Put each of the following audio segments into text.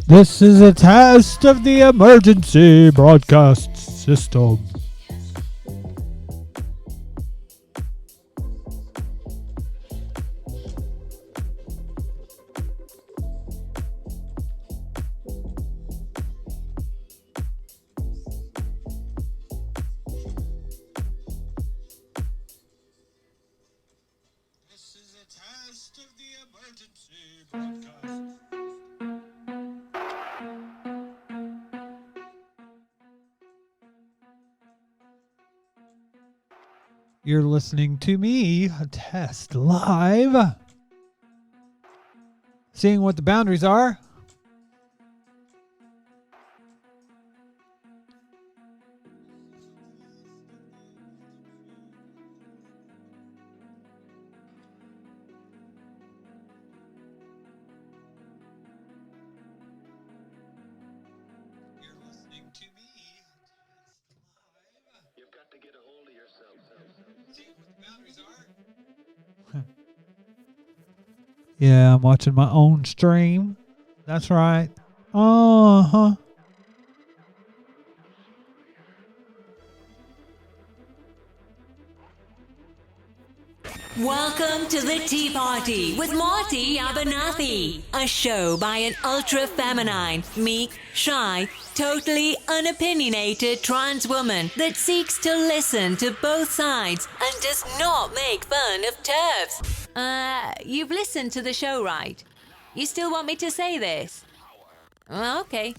This is a test of the emergency broadcast system. This is a test of the emergency broadcast. You're listening to me test live. Seeing what the boundaries are. You're listening to me test live. You've got to get a hold of yourself. Seeing what the boundaries are. Yeah, I'm watching my own stream. That's right. Uh-huh. Welcome to the Tea Party with Marty Abernathy, a show by an ultra-feminine, meek, shy, totally unopinionated trans woman that seeks to listen to both sides and does not make fun of TERFs. You've listened to the show, right? You still want me to say this? Okay.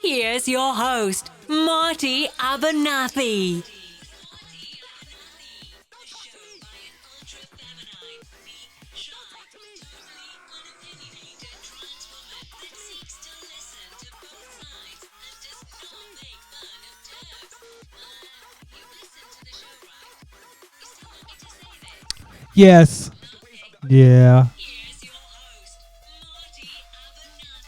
Here's your host, Marty Abernathy. Yes. Yeah. Here's your host, Marty Abernathy.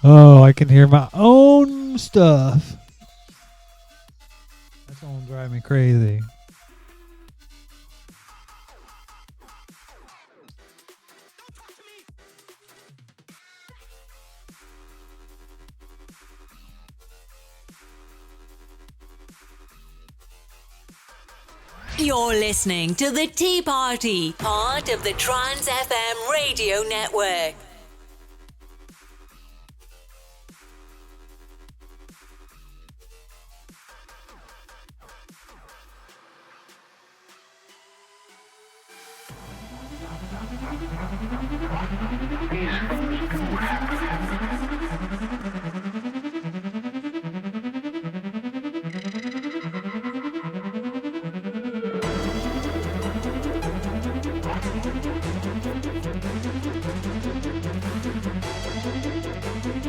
Oh, I can hear my own stuff. That's gonna drive me crazy. You're listening to the Tea Party, part of the Trans FM radio network.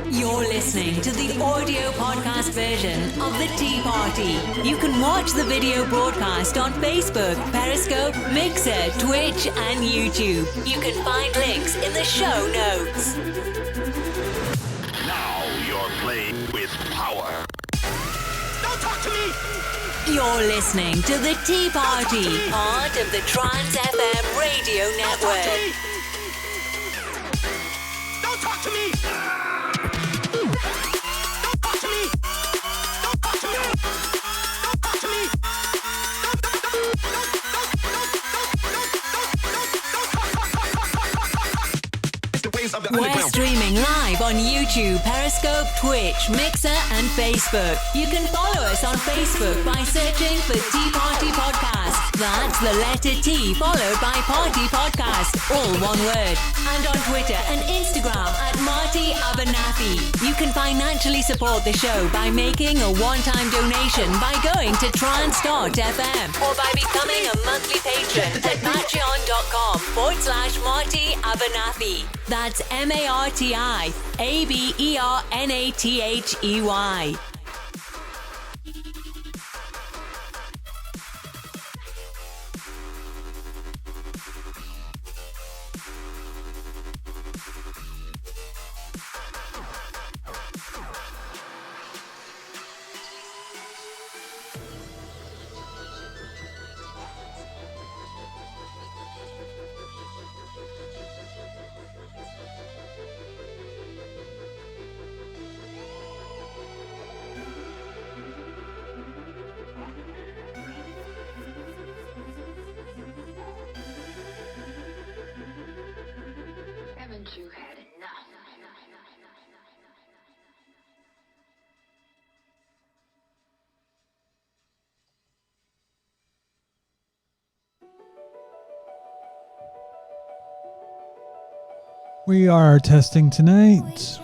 You're listening to the audio podcast version of the Tea Party. You can watch the video broadcast on Facebook, Periscope, Mixer, Twitch, and YouTube. You can find links in the show notes. Now you're playing with power. Don't talk to me! You're listening to the Tea Party, part of the Trans FM radio network. Don't talk to me! We're streaming live on YouTube, Periscope, Twitch, Mixer, and Facebook. You can follow us on Facebook by searching for Tparty Podcast. That's the letter T followed by Party Podcast, all one word. And on Twitter and Instagram at Marty Abernathy. You can financially support the show by making a one-time donation by going to trance.fm or by becoming a monthly patron at patreon.com/Marty Abernathy. That's MartyAbernathy. Haven't you had enough? We are testing tonight.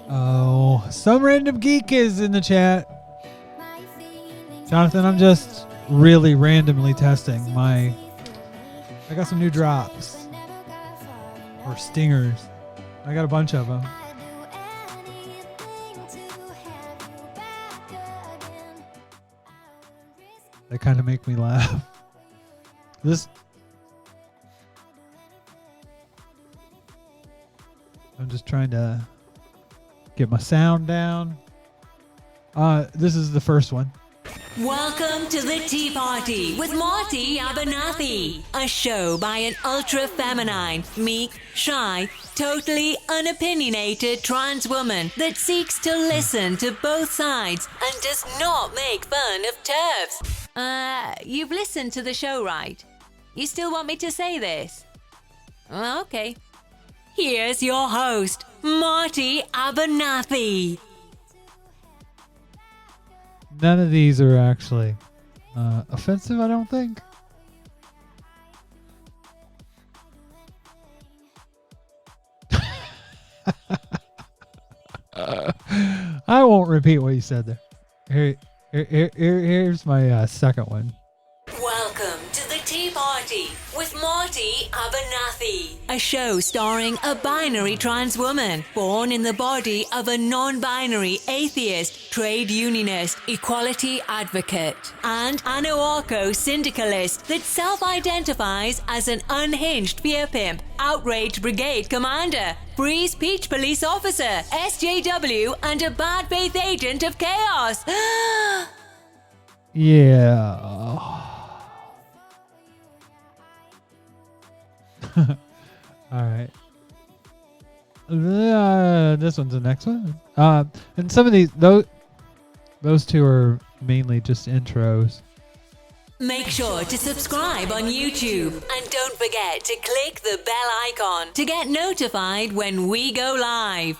Oh, some random geek is in the chat. Jonathan, I'm just really randomly testing I got some new drops. Or stingers. I got a bunch of them. They kind of make me laugh. I'm just trying to get my sound down. This is the first one. Welcome to the Tea Party with Marty Abernathy, a show by an ultra-feminine, meek, shy, totally unopinionated trans woman that seeks to listen to both sides and does not make fun of TERFs. You've listened to the show, right? You still want me to say this? Okay. Here's your host, Marty Abernathy. None of these are actually offensive, I don't think. I won't repeat what you said there. Here's my second one. Welcome to the Tea Party with Marty Abernathy, a show starring a binary trans woman born in the body of a non-binary atheist, trade unionist, equality advocate, and anarcho-syndicalist that self-identifies as an unhinged fear pimp, outrage brigade commander, Breeze Peach police officer, SJW, and a bad faith agent of chaos. Yeah. All right. This one's the next one. And some of those two are mainly just intros. Make sure to subscribe on YouTube and don't forget to click the bell icon to get notified when we go live.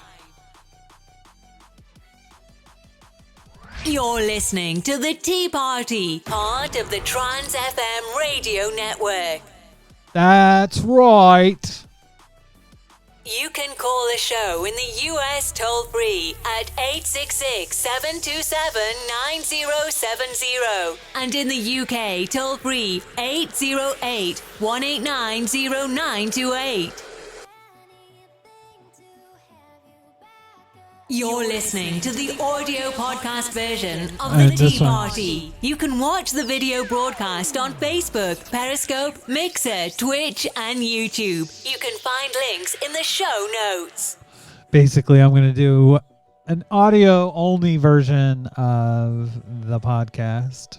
You're listening to the Tea Party, part of the Trans FM radio network. That's right. You can call the show in the US toll-free at 866-727-9070 and in the UK toll-free 808-189-0928. You're listening to the audio podcast version of the Tea Party. You can watch the video broadcast on Facebook, Periscope, Mixer, Twitch, and YouTube. You can find links in the show notes. Basically, I'm going to do an audio-only version of the podcast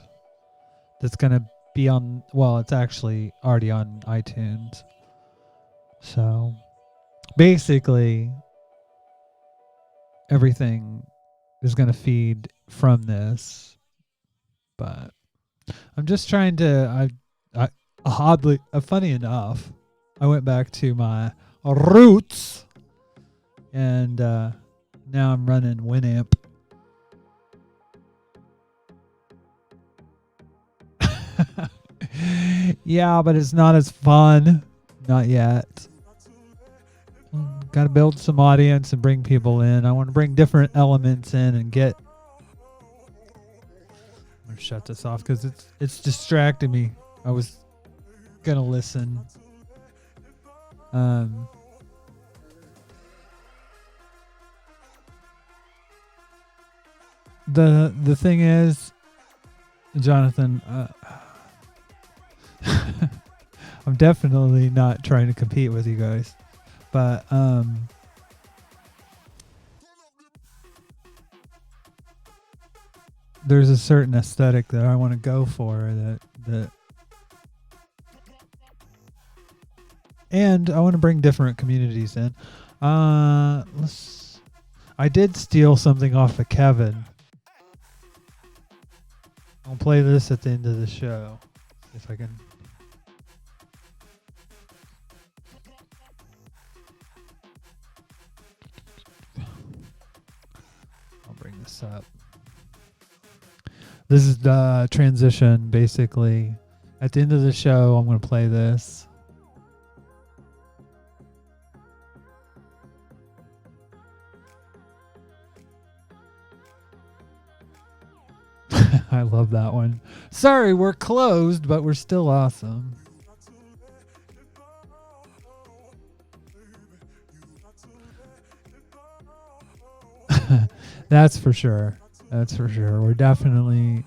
that's going to be on, well, it's actually already on iTunes. So, basically, everything is going to feed from this, but I'm just trying to oddly, funny enough, I went back to my roots, and now I'm running Winamp. Yeah, but it's not as fun. Not yet. Got to build some audience and bring people in. I want to bring different elements in and get. I'm gonna shut this off because it's distracting me. I was gonna listen. The thing is, Jonathan, I'm definitely not trying to compete with you guys, but there's a certain aesthetic that I want to go for that and I want to bring different communities in. I did steal something off of Kevin. I'll play this at the end of the show if I can. I'll bring this up. This is the transition, basically. At the end of the show, I'm going to play this. I love that one. Sorry, we're closed, but we're still awesome. That's for sure. That's for sure. We're definitely,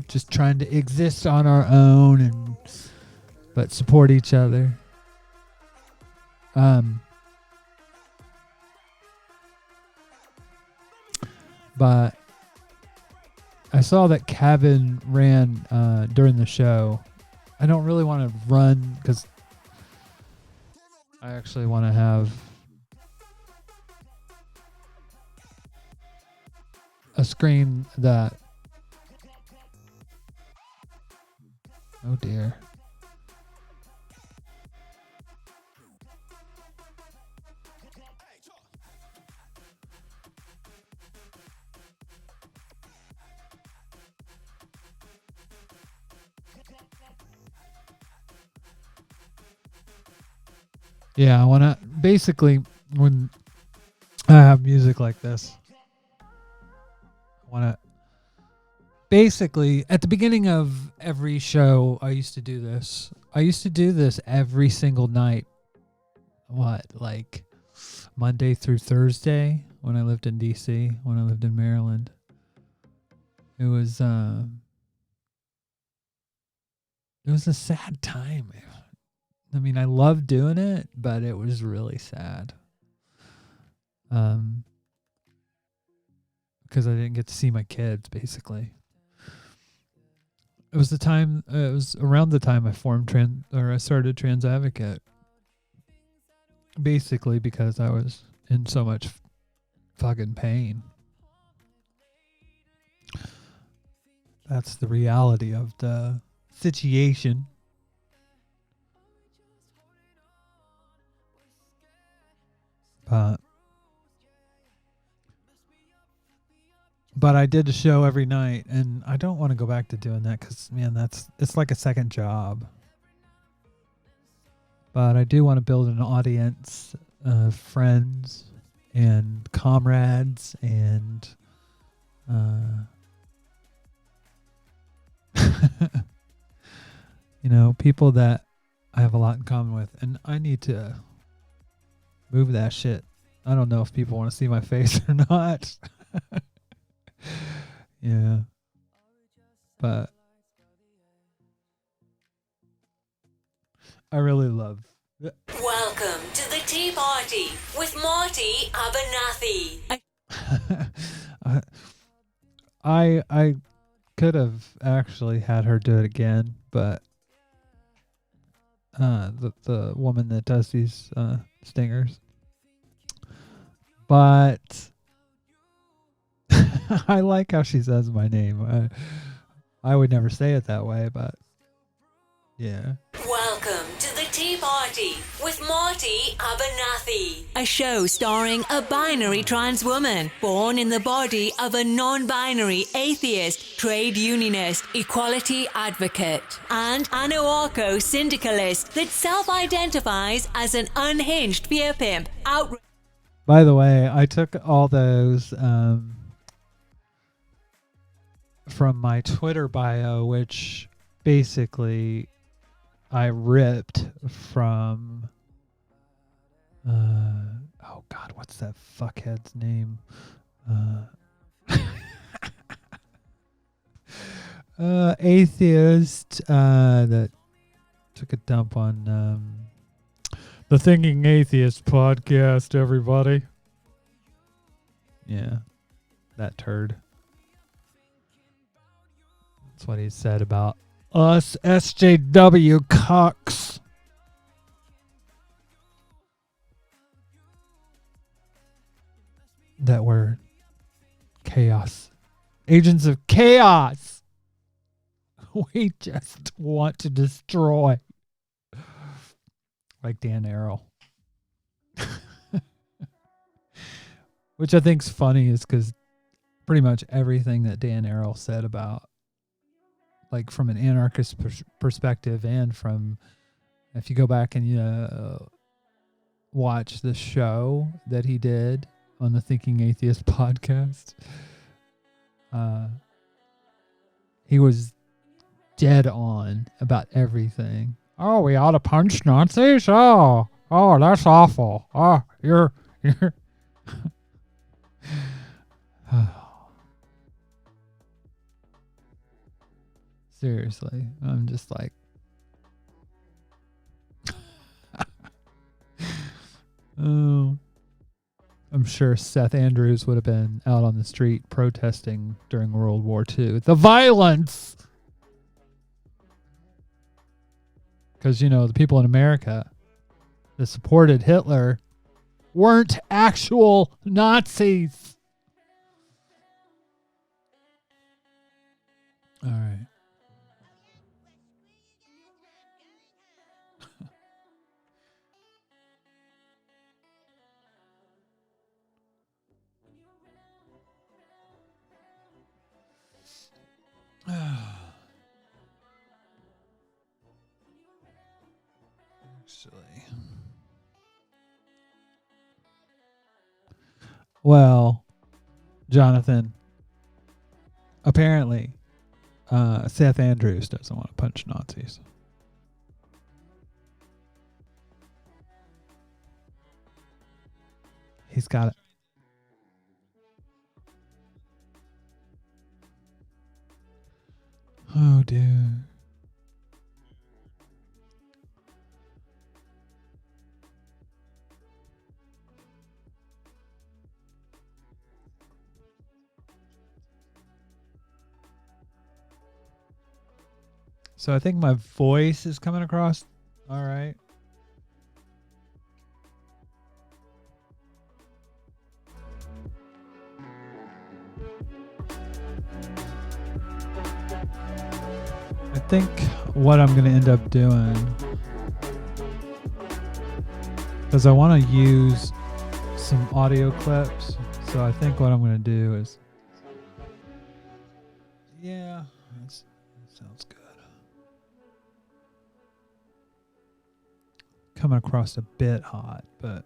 just trying to exist on our own but support each other. But I saw that Kevin ran during the show. I don't really want to run because I actually want to have a screen that... Oh dear. Yeah, I want to basically, when I have music like this, I want to basically, at the beginning of every show, I used to do this. I used to do this every single night. Like Monday through Thursday when I lived in DC, when I lived in Maryland. It was a sad time. I mean, I loved doing it, but it was really sad. Because I didn't get to see my kids, basically. It was around the time I I started Trans Advocate. Basically because I was in so much fucking pain. That's the reality of the situation. But I did a show every night, and I don't want to go back to doing that because, man, it's like a second job. But I do want to build an audience of friends and comrades and people that I have a lot in common with. And I need to move that shit. I don't know if people want to see my face or not. Yeah. But I really love it. Welcome to the Tea Party with Marty Abernathy. I could have actually had her do it again, but the woman that does these stingers. But I like how she says my name. I would never say it that way, but Yeah. Welcome to the Tea Party with Marty Abernathy, a show starring a binary trans woman born in the body of a non-binary atheist, trade unionist, equality advocate, and anarcho syndicalist that self-identifies as an unhinged beer pimp. By the way, I took all those from my Twitter bio, which basically I ripped from oh god, what's that fuckhead's name? Atheist that took a dump on the Thinking Atheist podcast, everybody. Yeah, that turd. That's what he said about us SJW cocks. That word. Chaos. Agents of chaos. We just want to destroy. Like Dan Arrow. Which I think's funny is because pretty much everything that Dan Arrow said about, like from an anarchist perspective, and from, if you go back and watch the show that he did on the Thinking Atheist podcast, he was dead on about everything. Oh, we ought to punch Nazis? Oh, that's awful. Oh, you're seriously, I'm just like, oh, I'm sure Seth Andrews would have been out on the street protesting during World War II. The violence! Because, the people in America that supported Hitler weren't actual Nazis. All right. Actually. Well, Jonathan, apparently, Seth Andrews doesn't want to punch Nazis. He's got it. Oh, dude. So I think my voice is coming across. All right. I think what I'm going to end up doing, because I want to use some audio clips. So I think what I'm going to do is, yeah, that sounds good. Coming across a bit hot, but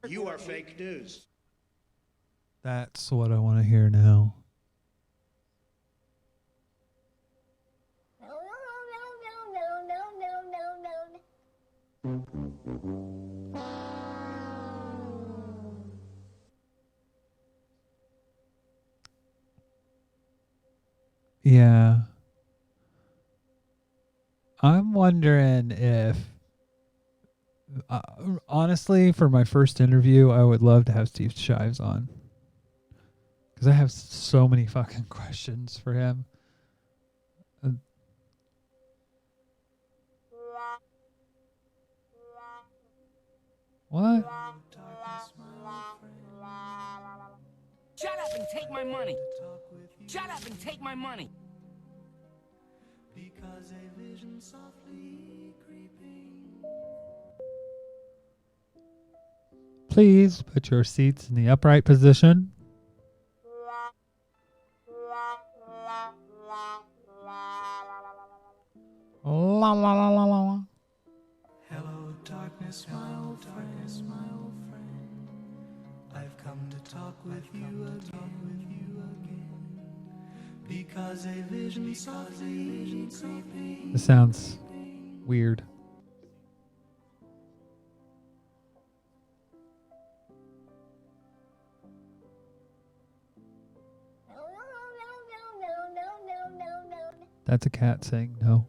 You are fake news. that's what I want to hear now. Yeah. I'm wondering if, honestly, for my first interview, I would love to have Steve Shives on. Because I have so many fucking questions for him. What? Shut up and take my money. Shut up and take my money. Because a vision softly creeping. Please put your seats in the upright position. La la la la la. Hello, darkness, my old friend. I've come to talk with you again. Because a vision softly creeping. This sounds weird. That's a cat saying no.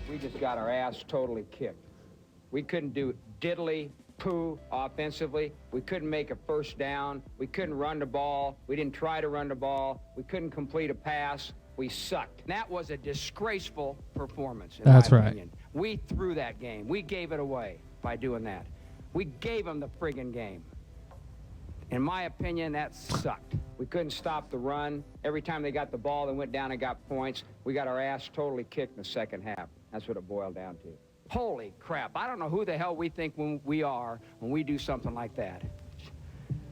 We just got our ass totally kicked. We couldn't do diddly poo offensively. We couldn't make a first down. We couldn't run the ball. We didn't try to run the ball. We couldn't complete a pass. We sucked. That was a disgraceful performance, in That's my right. opinion. We threw that game. We gave it away by doing that. We gave them the friggin' game. In my opinion, that sucked. We couldn't stop the run. Every time they got the ball, they went down and got points. We got our ass totally kicked in the second half. That's what it boiled down to. Holy crap. I don't know who the hell we think we are when we do something like that.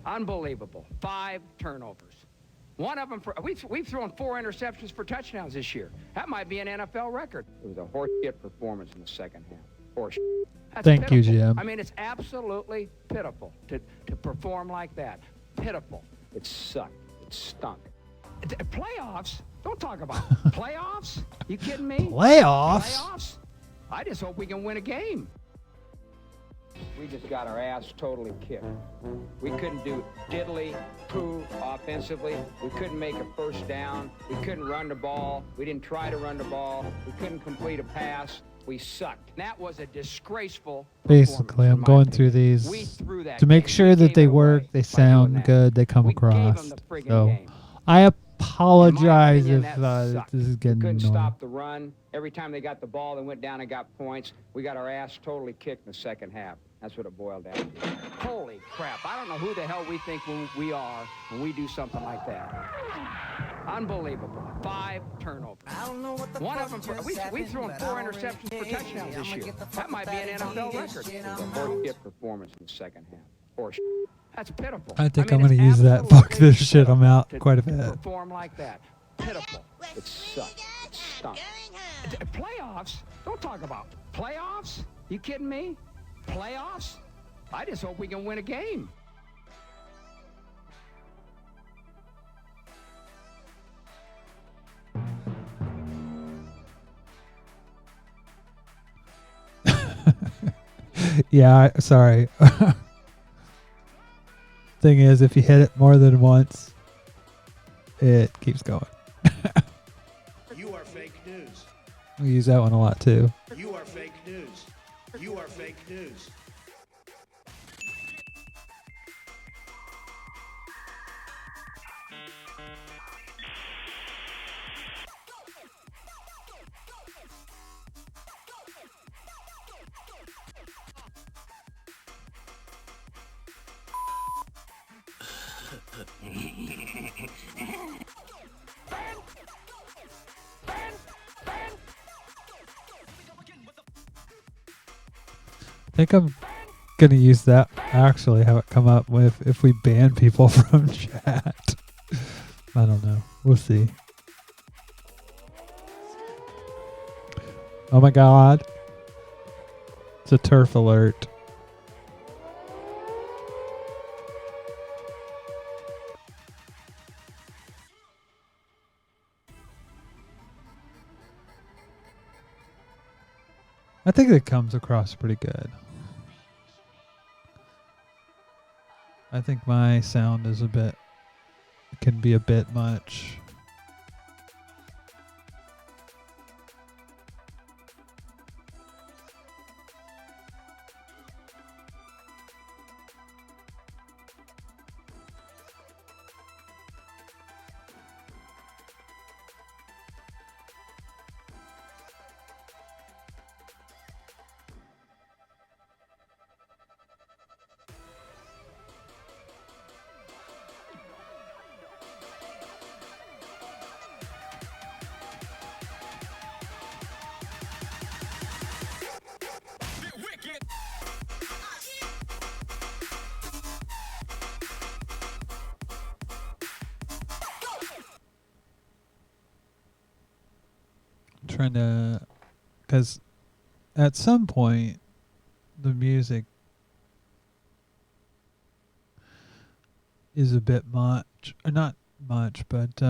Unbelievable. 5 turnovers. One of them, we've thrown 4 interceptions for touchdowns this year. That might be an NFL record. It was a horseshit performance in the second half. Horseshit. That's Thank you, pitiful. GM. I mean, it's absolutely pitiful to perform like that. Pitiful. It sucked. It stunk. Playoffs? Don't talk about playoffs. You kidding me? Playoffs? Playoffs? I just hope we can win a game. We just got our ass totally kicked. We couldn't do diddly poo offensively. We couldn't make a first down. We couldn't run the ball. We didn't try to run the ball. We couldn't complete a pass. We sucked. That was a disgraceful Basically, I'm going through these to make sure that they work, they sound good, they come across. So I apologize if this is getting couldn't annoying. stop the run. Every time they got the ball, they went down and got points. We got our ass totally kicked in the second half. That's what it boiled down to. Holy crap. I don't know who the hell we think we are when we do something like that. Unbelievable. 5 turnovers. I don't know what the One fuck of them, just we've thrown happened, 4 but I interceptions already for touchdowns this I'ma year. get the That fucking might be an batty NFL this record. shit It was a I'm horseshit performance in the second half. Horseshit. That's pitiful. I think mean, I'm going to it's use that. Fuck absolutely this shit. I'm out to quite a bit. Perform like that. Pitiful. It sucked. It stunk. Playoffs? Don't talk about playoffs. You kidding me? Playoffs? I just hope we can win a game. Yeah, sorry. Thing is, if you hit it more than once, it keeps going. You are fake news. We use that one a lot too. You are fake news. You are fake news. I think I'm gonna use that. Actually, have it come up with if we ban people from chat. I don't know. We'll see. Oh my god! It's a turf alert. I think it comes across pretty good. I think my sound is can be a bit much. trying to, because at some point the music is a bit much, or not much, but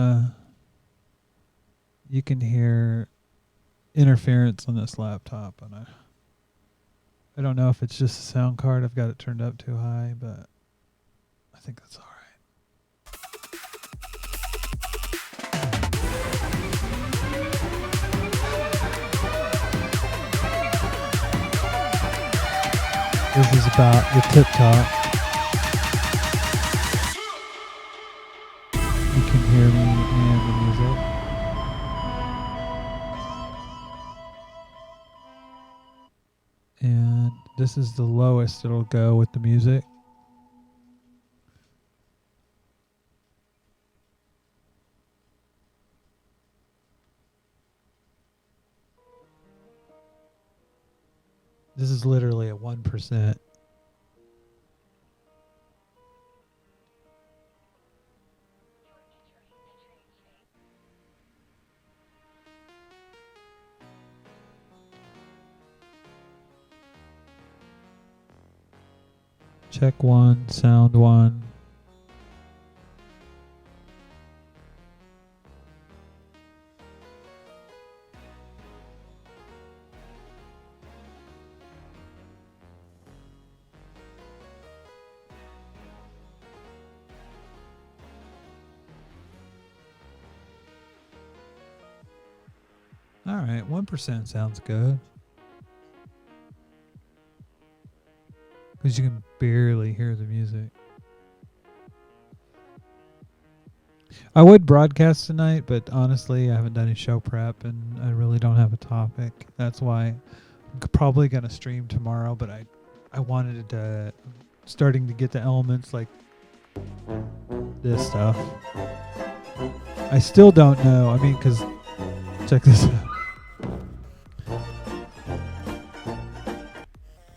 you can hear interference on this laptop, and I don't know if it's just a sound card. I've got it turned up too high, but I think that's all right. This is about the tip top. You can hear me and the music. And this is the lowest it'll go with the music. This is literally at 1%. Check 1, sound 1. All right, 1% sounds good. Because you can barely hear the music. I would broadcast tonight, but honestly, I haven't done any show prep, and I really don't have a topic. That's why I'm probably going to stream tomorrow, but I wanted to, starting to get the elements like this stuff. I still don't know. I mean, because check this out.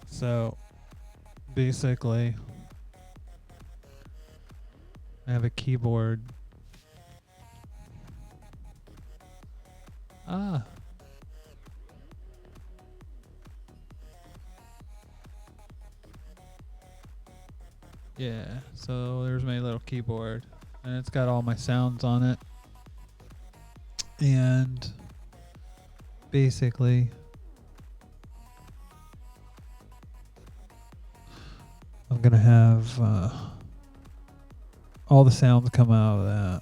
So basically, I have a keyboard. Yeah, so there's my little keyboard, and it's got all my sounds on it. And basically, I'm going to have all the sounds come out of that.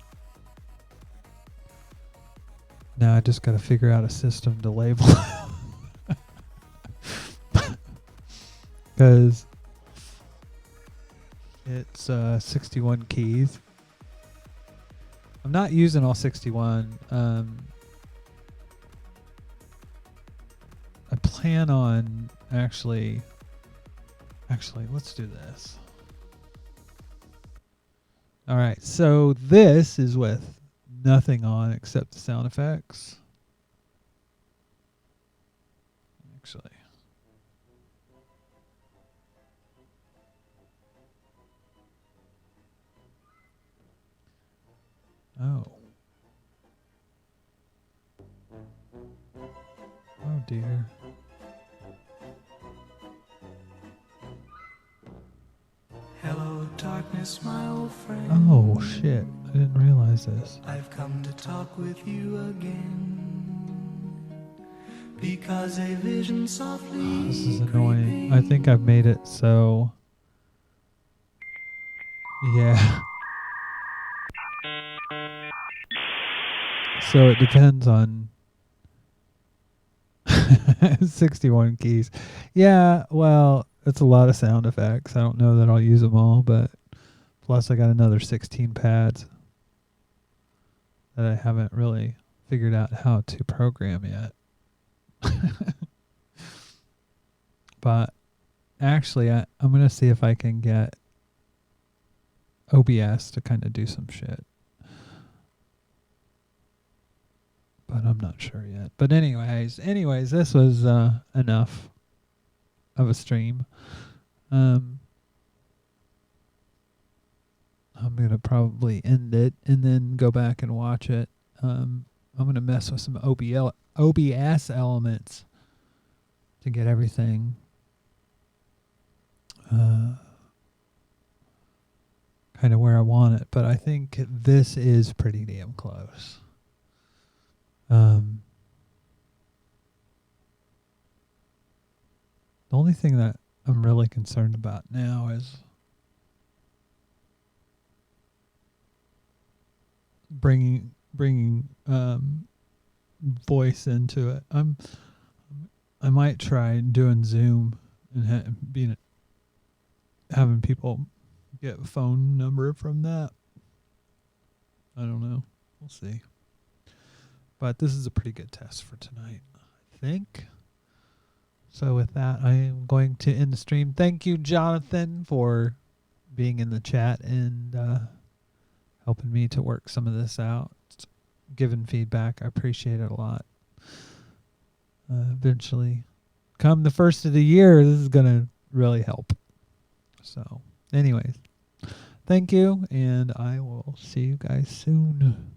Now I just got to figure out a system to label it. Because it's 61 keys. I'm not using all 61. I plan on actually, let's do this. All right, so this is with nothing on except the sound effects. Actually. Oh. Oh dear. Hello, darkness, my old friend. Oh shit, I didn't realize this. I've come to talk with you again. Because a vision softly This is annoying. I think I've made it so. Yeah. So it depends on 61 keys. Yeah, well, it's a lot of sound effects. I don't know that I'll use them all, but plus I got another 16 pads that I haven't really figured out how to program yet. But actually, I'm going to see if I can get OBS to kind of do some shit. But I'm not sure yet. But anyways, this was enough of a stream. I'm going to probably end it and then go back and watch it. I'm going to mess with some OBS elements to get everything kind of where I want it. But I think this is pretty damn close. The only thing that I'm really concerned about now is bringing voice into it. I might try doing Zoom and having people get a phone number from that. I don't know. We'll see. But this is a pretty good test for tonight, I think. So with that, I am going to end the stream. Thank you, Jonathan, for being in the chat and helping me to work some of this out, giving feedback. I appreciate it a lot. Eventually, come the first of the year, this is going to really help. So anyways, thank you, and I will see you guys soon.